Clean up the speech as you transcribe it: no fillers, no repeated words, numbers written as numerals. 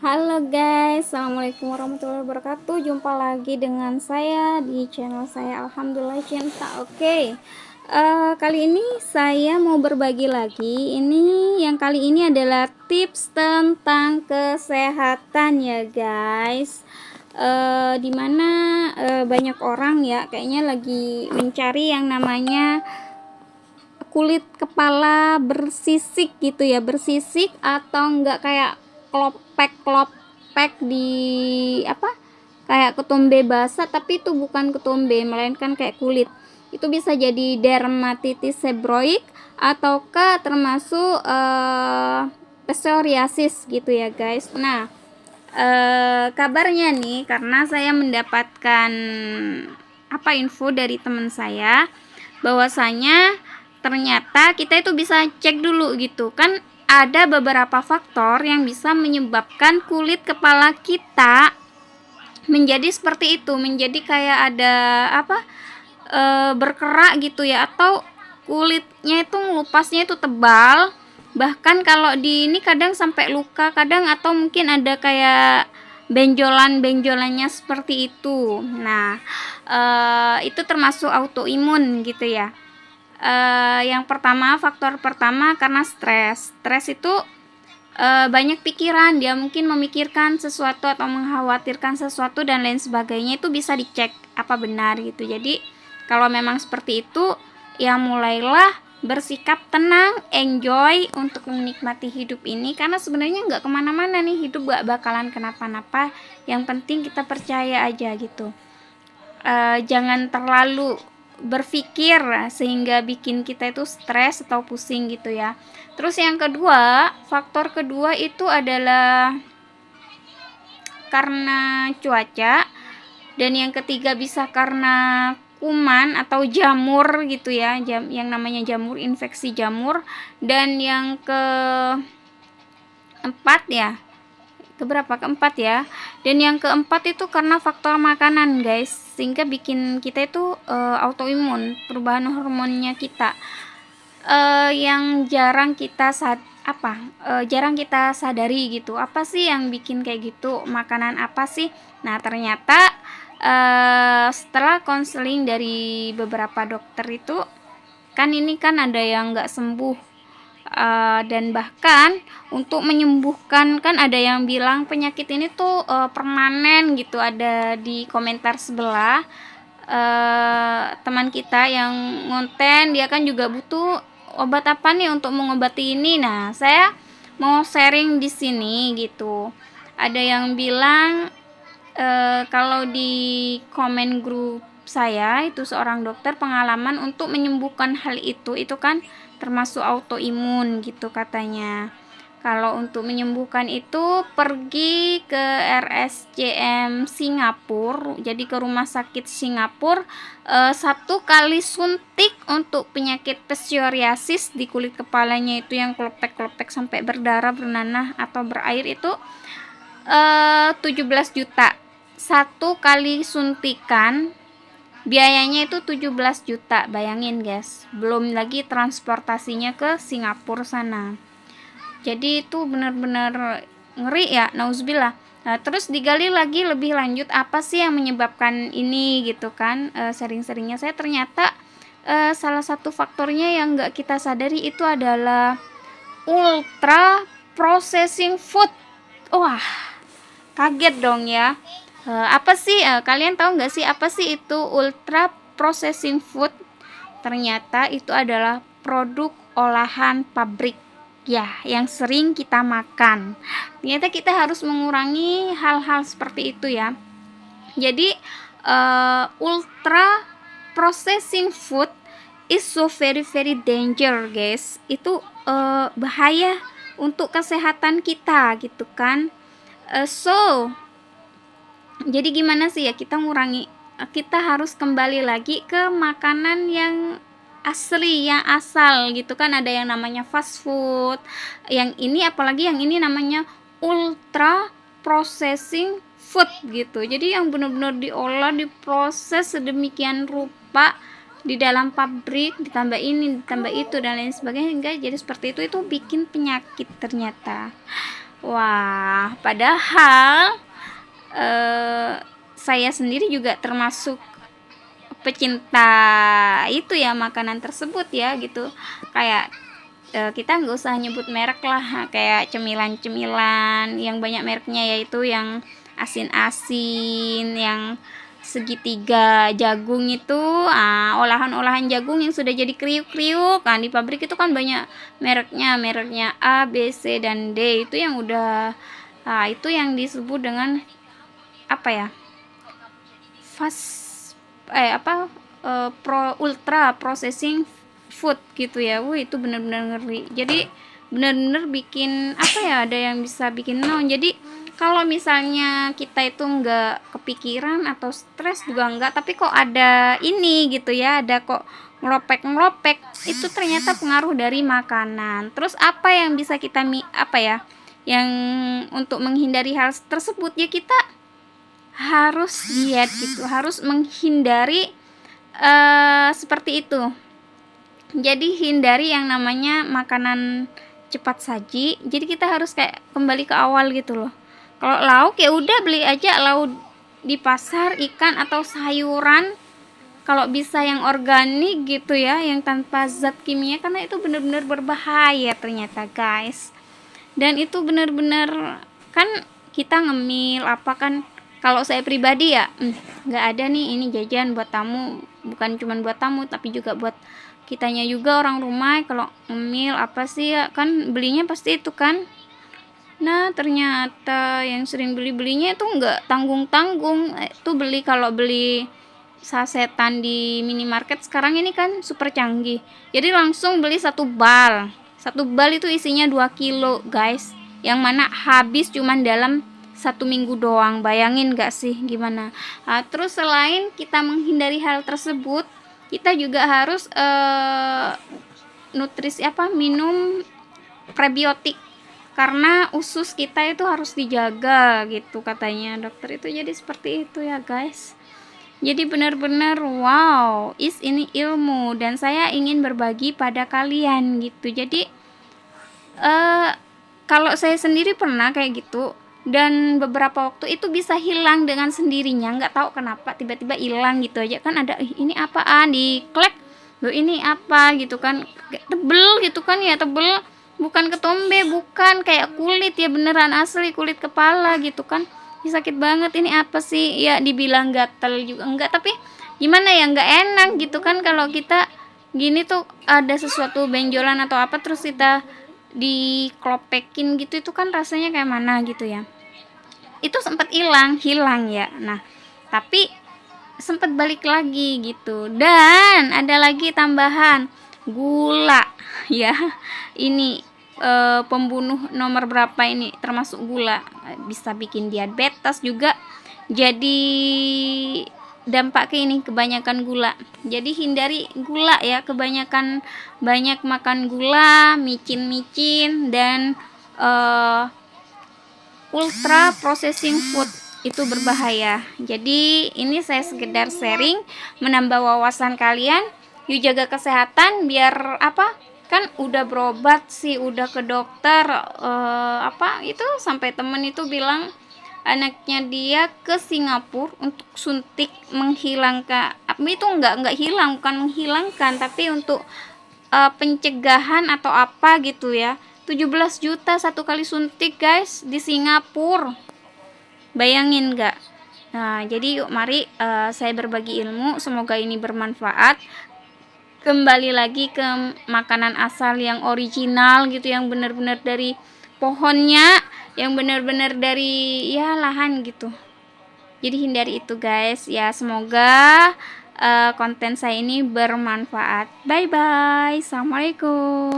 Halo guys, assalamualaikum warahmatullahi wabarakatuh. Jumpa lagi dengan saya di channel saya Alhamdulillah Cinta. Kali ini saya mau berbagi lagi. Yang kali ini adalah tips tentang kesehatan ya guys. Dimana banyak orang ya kayaknya lagi mencari yang namanya kulit kepala bersisik gitu ya, bersisik atau enggak kayak klopek di kayak ketombe basah, tapi itu bukan ketombe melainkan kayak kulit. Itu bisa jadi dermatitis seborrheic ataukah termasuk psoriasis gitu ya guys. Nah, kabarnya nih, karena saya mendapatkan info dari teman saya bahwasanya ternyata kita itu bisa cek dulu gitu kan, ada beberapa faktor yang bisa menyebabkan kulit kepala kita menjadi seperti itu, menjadi kayak ada berkerak gitu ya, atau kulitnya itu ngelupasnya itu tebal, bahkan kalau di ini kadang sampai luka kadang, atau mungkin ada kayak benjolannya seperti itu. Nah, itu termasuk autoimun gitu ya. Yang pertama, faktor pertama karena stres itu banyak pikiran, dia mungkin memikirkan sesuatu atau mengkhawatirkan sesuatu dan lain sebagainya. Itu bisa dicek apa benar gitu. Jadi kalau memang seperti itu, ya mulailah bersikap tenang, enjoy untuk menikmati hidup ini, karena sebenarnya nggak kemana-mana nih, hidup nggak bakalan kenapa-napa. Yang penting kita percaya aja gitu. Jangan terlalu berpikir sehingga bikin kita itu stres atau pusing gitu ya. Terus yang kedua, faktor kedua itu adalah karena cuaca, dan yang ketiga bisa karena kuman atau jamur gitu ya, yang namanya jamur, infeksi jamur. Dan yang keempat ya, dan yang keempat itu karena faktor makanan guys, sehingga bikin kita itu autoimun, perubahan hormonnya kita, yang jarang kita sadari gitu. Apa sih yang bikin kayak gitu, makanan apa sih? Nah, ternyata setelah konseling dari beberapa dokter itu kan, ini kan ada yang nggak sembuh, dan bahkan untuk menyembuhkan, kan ada yang bilang penyakit ini tuh permanen gitu. Ada di komentar sebelah teman kita yang ngonten, dia kan juga butuh obat apa nih untuk mengobati ini. Nah, saya mau sharing di sini gitu. Ada yang bilang kalau di komen grup saya itu, seorang dokter pengalaman untuk menyembuhkan hal itu kan termasuk autoimun gitu katanya. Kalau untuk menyembuhkan itu pergi ke RSCM Singapura, jadi ke rumah sakit Singapura, 1 kali suntik untuk penyakit psoriasis di kulit kepalanya itu yang kelepek-kelepek sampai berdarah, bernanah atau berair, itu 17 juta 1 kali suntikan. Biayanya itu 17 juta, bayangin guys, belum lagi transportasinya ke Singapura sana. Jadi itu benar-benar ngeri ya, nauzubillah. Nah, terus digali lagi lebih lanjut, apa sih yang menyebabkan ini gitu kan. Sering-seringnya saya ternyata salah satu faktornya yang nggak kita sadari itu adalah ultra processing food. Wah, kaget dong ya. Apa sih, kalian tahu nggak sih apa sih itu ultra processing food? Ternyata itu adalah produk olahan pabrik ya, yang sering kita makan. Ternyata kita harus mengurangi hal-hal seperti itu ya. Jadi ultra processing food is so very very danger guys. Itu bahaya untuk kesehatan kita gitu kan. Jadi gimana sih ya kita ngurangi? Kita harus kembali lagi ke makanan yang asli, yang asal gitu kan. Ada yang namanya fast food, yang ini apalagi yang ini namanya ultra processing food gitu. Jadi yang benar-benar diolah, diproses sedemikian rupa di dalam pabrik, ditambah ini, ditambah itu dan lain sebagainya, hingga jadi seperti itu bikin penyakit ternyata. Wah, padahal eh, saya sendiri juga termasuk pecinta itu ya makanan tersebut ya gitu. Kayak kita nggak usah nyebut merek lah, kayak cemilan-cemilan yang banyak mereknya, yaitu yang asin-asin, yang segitiga jagung itu, olahan-olahan jagung yang sudah jadi kriuk-kriuk kan di pabrik itu kan banyak mereknya A, B, C, dan D, itu yang udah itu yang disebut dengan apa ya, fast pro ultra processing food gitu ya. Itu bener-bener ngeri. Jadi bener-bener bikin apa ya, ada yang bisa bikin naon. Jadi kalau misalnya kita itu nggak kepikiran atau stres juga nggak, tapi kok ada ini gitu ya, ada kok ngelopek itu ternyata pengaruh dari makanan. Terus apa yang bisa kita apa ya, yang untuk menghindari hal tersebut ya, kita harus diet gitu, harus menghindari seperti itu. Jadi hindari yang namanya makanan cepat saji. Jadi kita harus kayak kembali ke awal gitu loh. Kalau lauk ya udah beli aja lauk di pasar, ikan atau sayuran. Kalau bisa yang organik gitu ya, yang tanpa zat kimia, karena itu benar-benar berbahaya ternyata guys. Dan itu benar-benar kan kita ngemil apa kan, kalau saya pribadi ya nggak ada nih ini jajan buat tamu, bukan cuma buat tamu tapi juga buat kitanya juga orang rumah. Kalau ngemil apa sih ya, kan belinya pasti itu kan. Nah ternyata yang sering belinya itu nggak tanggung-tanggung. Itu beli, kalau beli sasetan di minimarket sekarang ini kan super canggih, jadi langsung beli satu bal itu isinya 2 kilo guys, yang mana habis cuman dalam 1 minggu doang. Bayangin gak sih gimana. Terus selain kita menghindari hal tersebut, kita juga harus nutrisi minum prebiotik, karena usus kita itu harus dijaga gitu katanya dokter itu. Jadi seperti itu ya guys. Jadi benar-benar wow, ini ilmu dan saya ingin berbagi pada kalian gitu. Jadi kalau saya sendiri pernah kayak gitu, dan beberapa waktu itu bisa hilang dengan sendirinya, nggak tahu kenapa tiba-tiba hilang gitu aja kan. Ada ini apaan, diklek loh ini apa gitu kan, tebel gitu kan ya, tebel, bukan ketombe, bukan kayak kulit ya, beneran asli kulit kepala gitu kan. Sakit banget, ini apa sih ya, dibilang gatel juga enggak, tapi gimana ya, nggak enak gitu kan kalau kita gini tuh ada sesuatu benjolan atau apa terus kita diklopekin gitu, itu kan rasanya kayak mana gitu ya. Itu sempat hilang ya. Nah tapi sempat balik lagi gitu. Dan ada lagi tambahan gula ya, ini pembunuh nomor berapa ini, termasuk gula, bisa bikin diabetes juga. Jadi dampaknya ini kebanyakan gula. Jadi hindari gula ya, kebanyakan banyak makan gula, micin dan ultra processing food itu berbahaya. Jadi ini saya sekedar sharing, menambah wawasan kalian. Yuk jaga kesehatan biar apa, kan udah berobat sih, udah ke dokter itu sampai temen itu bilang anaknya dia ke Singapura untuk suntik menghilangkan itu, enggak hilang, bukan menghilangkan, tapi untuk pencegahan atau apa gitu ya. 17 juta satu kali suntik guys di Singapura, bayangin enggak. Nah jadi yuk mari saya berbagi ilmu, semoga ini bermanfaat. Kembali lagi ke makanan asal yang original gitu, yang benar-benar dari pohonnya, yang benar-benar dari ya lahan gitu. Jadi hindari itu guys ya. Semoga konten saya ini bermanfaat. Bye bye, assalamualaikum.